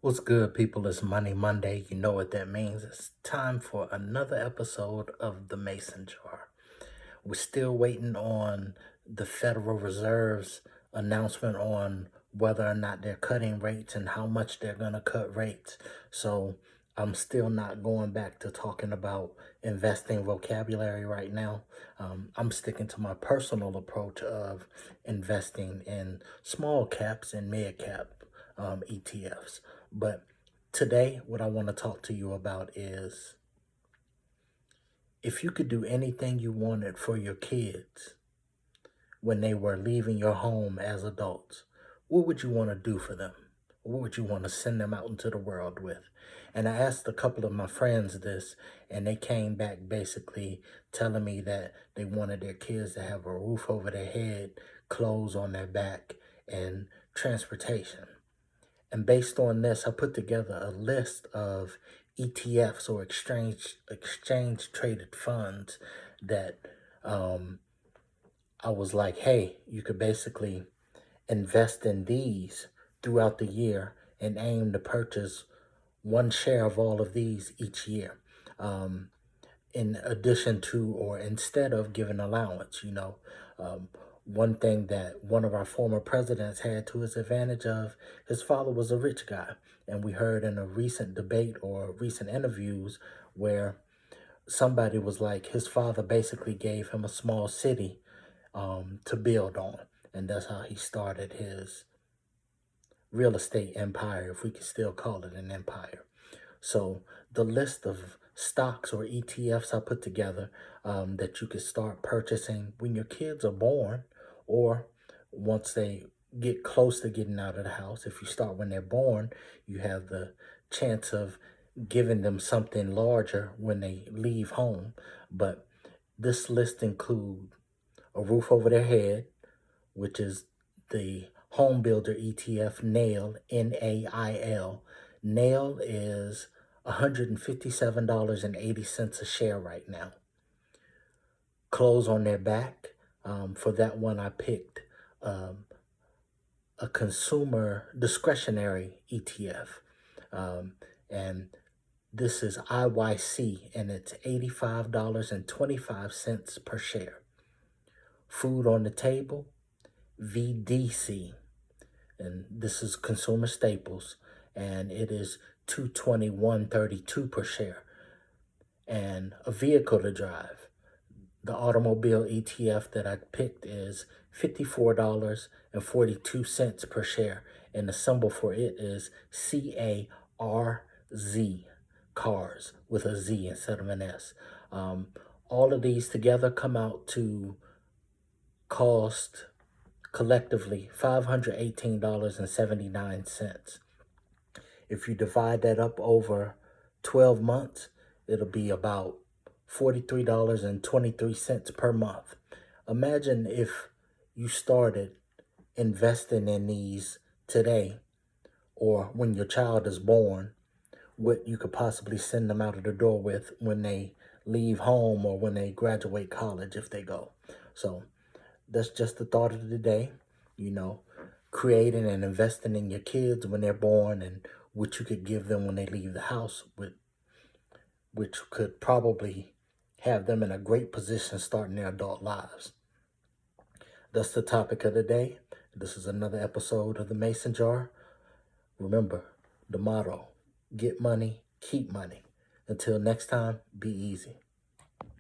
What's good, people? It's Money Monday. You know what that means. It's time for another episode of the Mason Jar. We're still waiting on the Federal Reserve's announcement on whether or not they're cutting rates and how much they're going to cut rates. So I'm still not going back to talking about investing vocabulary right now. I'm sticking to my personal approach of investing in small caps and mid cap ETFs. But today, what I want to talk to you about is if you could do anything you wanted for your kids when they were leaving your home as adults, what would you want to do for them? What would you want to send them out into the world with? And I asked a couple of my friends this, and they came back basically telling me that they wanted their kids to have a roof over their head, clothes on their back, and transportation. And based on this, I put together a list of ETFs or exchange traded funds that I was like, hey, you could basically invest in these throughout the year and aim to purchase one share of all of these each year. In addition to or instead of giving allowance, one thing that one of our former presidents had to his advantage of, his father was a rich guy. And we heard in a recent debate or recent interviews where somebody was like, his father basically gave him a small city to build on. And that's how he started his real estate empire, if we could still call it an empire. So the list of stocks or ETFs I put together that you could start purchasing when your kids are born or once they get close to getting out of the house. If you start when they're born, you have the chance of giving them something larger when they leave home. But this list includes a roof over their head, which is the home builder ETF NAIL, NAIL. NAIL is $157.80 a share right now. Clothes on their back. For that one, I picked a consumer discretionary ETF. And this is IYC, and it's $85.25 per share. Food on the table, VDC, and this is consumer staples, and it is $221.32 per share. And a vehicle to drive, the automobile ETF that I picked is $54.42 per share, and the symbol for it is CARZ, cars, with a Z instead of an S. All of these together come out to cost collectively $518.79. If you divide that up over 12 months, it'll be about $43.23 per month. Imagine if you started investing in these today or when your child is born, what you could possibly send them out of the door with when they leave home or when they graduate college if they go. So that's just the thought of the day, creating and investing in your kids when they're born and what you could give them when they leave the house, which could probably have them in a great position starting their adult lives. That's the topic of the day. This is another episode of the Mason Jar. Remember the motto: get money, keep money. Until next time, be easy.